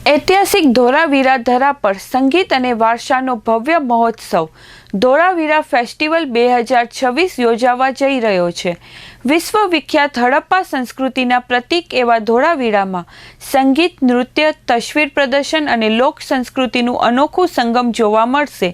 ऐतिहासिक धोळावीरा धरा पर संगीत અને વારસાનો ભવ્ય મહોત્સવ ધોળાવીરા ફેસ્ટિવલ 2026 યોજાવા જઈ રહ્યો છે। વિશ્વ વિખ્યાત હડપ્પા સંસ્કૃતિના પ્રતીક એવા ધોળાવીરામાં સંગીત, નૃત્ય, તસવીર પ્રદર્શન અને લોક સંસ્કૃતિનું અનોખું સંગમ જોવા મળશે।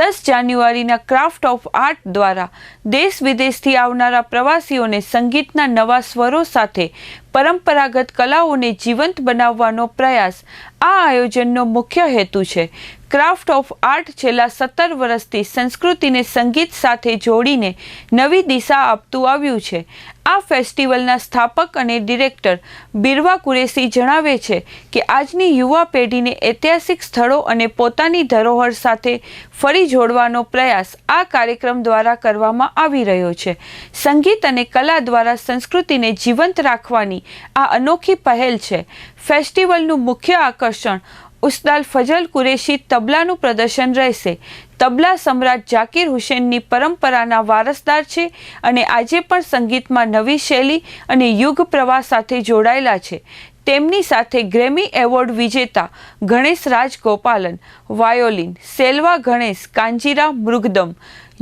10 જાન્યુઆરીના ક્રાફ્ટ ઓફ આર્ટ દ્વારા દેશ વિદેશથી આવનારા પ્રવાસીઓને સંગીતના નવા સ્વરો સાથે પરંપરાગત કલાઓને જીવંત બનાવવાનો પ્રયાસ આ આયોજનનો મુખ્ય હેતુ છે। ક્રાફ્ટ ઓફ આર્ટ છેલ્લા 17 વર્ષથી સંસ્કૃતિને સંગીત સાથે જોડીને નવી દિશા આપતું આવ્યું છે। આ ફેસ્ટિવલના સ્થાપક અને ડિરેક્ટર બિરવા કુરેશી જણાવે છે કે આજની યુવા પેઢીને ઐતિહાસિક સ્થળો અને પોતાની ધરોહર સાથે ફરી જોડવાનો પ્રયાસ આ કાર્યક્રમ દ્વારા કરવામાં આવી રહ્યો છે। સંગીત અને કલા દ્વારા સંસ્કૃતિને જીવંત રાખવાની આ અનોખી પહેલ છે। ફેસ્ટિવલનું મુખ્ય આકર્ષણ ઉસ્તાદ ફજલ કુરેશી તબલાનું પ્રદર્શન રહેશે। તબલા સમ્રાટ ઝાકિર હુસેનની પરંપરાના વારસદાર છે અને આજે પણ સંગીતમાં નવી શૈલી અને યુગ પ્રવાહ સાથે જોડાયેલા છે। તેમની સાથે ગ્રેમી એવોર્ડ વિજેતા ગણેશ રાજગોપાલન વાયોલિન, સેલ્વા ગણેશ કાંજીરા મૃગદમ,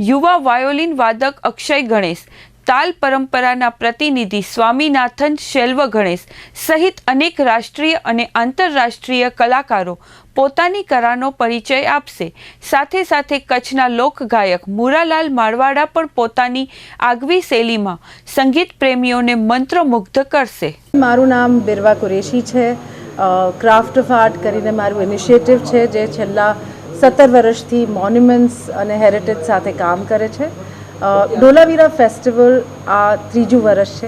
યુવા વાયોલિન વાદક અક્ષય ગણેશ, તાલ પરંપરાના પ્રતિનિધિ સ્વામીનાથન શેલ્વ ગણેશ સહિત અનેક રાષ્ટ્રીય અને આંતરરાષ્ટ્રીય કલાકારો પોતાની કલાનો પરિચય આપશે। સાથે સાથે કચ્છના લોકગાયક મુરાલાલ મારવાડા પણ પોતાની આગવી શૈલીમાં સંગીત પ્રેમીઓને મંત્રમુગ્ધ કરશે। મારું નામ બિરવા કુરેશી છે। ક્રાફ્ટ ઓફ આર્ટ કરીને મારું ઇનિશિયેટિવ છે જે છેલ્લા 17 વર્ષથી મોન્યુમેન્ટ્સ અને હેરિટેજ સાથે કામ કરે છે। ધોળાવીરા ફેસ્ટિવલ આ 3જું વર્ષ છે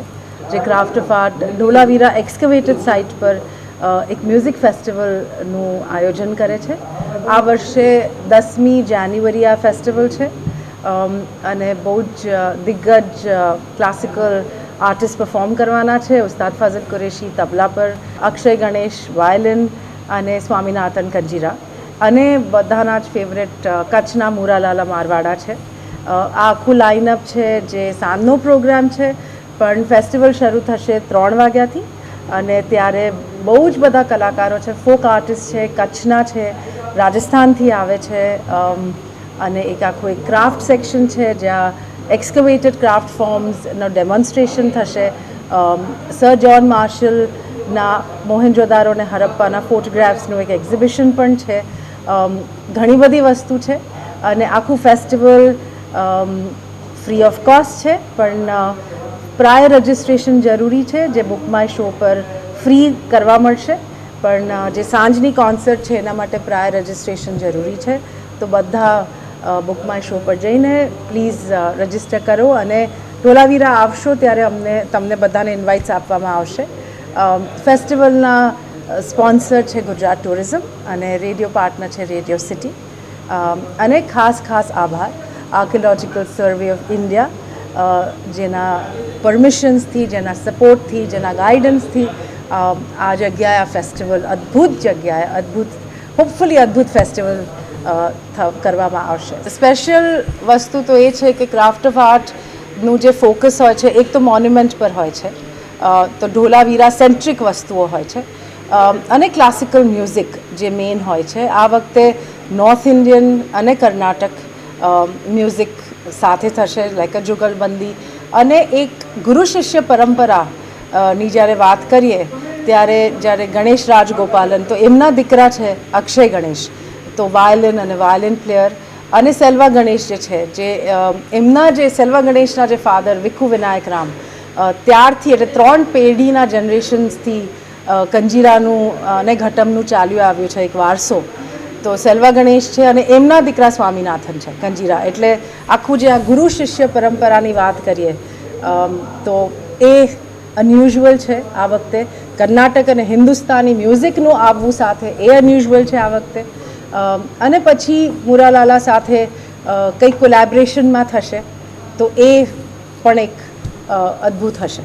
જે craft of art Dholavira excavated site પર એક મ્યુઝિક ફેસ્ટિવલનું આયોજન કરે છે। આ વર્ષે 10મી જાન્યુઆરી આ ફેસ્ટિવલ છે અને બહુ જ દિગ્ગજ ક્લાસિકલ આર્ટિસ્ટ પરફોર્મ કરવાના છે। ઉસ્તાદ ફજલ કુરેશી તબલા પર, અક્ષય ગણેશ વાયોલિન અને સ્વામીનાથન કંજીરા અને બધાના જ ફેવરેટ કચ્છના મુરાલાલા મારવાડા છે। આ આખું લાઇનઅપ છે જે સાંજનો પ્રોગ્રામ છે પણ ફેસ્ટિવલ શરૂ થશે 3 વાગ્યાથી અને ત્યારે બહુ જ બધા કલાકારો છે, ફોક આર્ટિસ્ટ છે, કચ્છના છે, રાજસ્થાનથી આવે છે અને એક આખું એક ક્રાફ્ટ સેક્શન છે જ્યાં એક્સકવેટેડ ક્રાફ્ટ ફોર્મ્સનો ડેમોન્સ્ટ્રેશન થશે। સર જ્હોન માર્શલના મોહેન્જોદારો અને હડપ્પાના ફોટોગ્રાફ્સનું એક એક્ઝિબિશન પણ છે। ઘણી બધી વસ્તુ છે અને આખું ફેસ્ટિવલ ફ્રી ઓફ કોસ્ટ છે પણ પ્રાયર રજિસ્ટ્રેશન જરૂરી છે જે બુક માય શો પર ફ્રી કરવા મળશે પણ જે સાંજની કોન્સર્ટ છે એના માટે પ્રાયર રજિસ્ટ્રેશન જરૂરી છે। તો બધા બુક માય શો પર જઈને પ્લીઝ રજિસ્ટર કરો અને ધોળાવીરા આવશો ત્યારે તમને બધાને ઇન્વાઇટ્સ આપવામાં આવશે। ફેસ્ટિવલના સ્પોન્સર છે ગુજરાત ટુરિઝમ અને રેડિયો પાર્ટનર છે રેડિયો સિટી અને ખાસ આભાર આર્કિયોલોજિકલ સર્વે ઓફ ઇન્ડિયા જેના પરમિશન્સથી, જેના સપોર્ટથી, જેના ગાઈડન્સથી આ જગ્યાએ આ ફેસ્ટિવલ અદ્ભુત જગ્યાએ હોપફુલી અદ્ભુત ફેસ્ટિવલ કરવામાં આવશે। સ્પેશિયલ વસ્તુ તો એ છે કે ક્રાફ્ટ ઓફ આર્ટનું જે ફોકસ હોય છે એક તો મોન્યુમેન્ટ પર હોય છે તો ધોળાવીરા સેન્ટ્રિક વસ્તુઓ હોય છે અને ક્લાસિકલ મ્યુઝિક જે મેઇન હોય છે। આ વખતે નોર્થ ઇન્ડિયન અને કર્ણાટક મ્યુઝિક સાથે થશે લાઈક અ જુગલબંધી અને એક ગુરુ શિષ્ય પરંપરાની જ્યારે વાત કરીએ જ્યારે ગણેશ રાજગોપાલન તો એમના દીકરા છે અક્ષય ગણેશ તો વાયોલિન અને વાયોલિન પ્લેયર અને સેલ્વા ગણેશ જે છે જે એમના જે સેલ્વા ગણેશના જે ફાધર વિખુ વિનાયક રામ ત્યારથી એટલે 3 પેઢીના જનરેશન્સથી કંજીરાનું અને ઘટમનું ચાલ્યું આવ્યું છે એક વારસો। તો સેલ્વા ગણેશ છે અને એમના દીકરા સ્વામીનાથન છે કંજીરા એટલે આખું જે આ ગુરુ શિષ્ય પરંપરાની વાત કરીએ તો એ અનયુઝ્યુઅલ છે આ વખતે। કર્ણાટક અને હિન્દુસ્તાની મ્યુઝિકનું આવવું સાથે એ અનયુઝ્યુઅલ છે આ વખતે અને પછી મુરાલાલા સાથે કંઈક કોલેબોરેશનમાં થશે તો એ પણ એક અદ્ભુત હશે।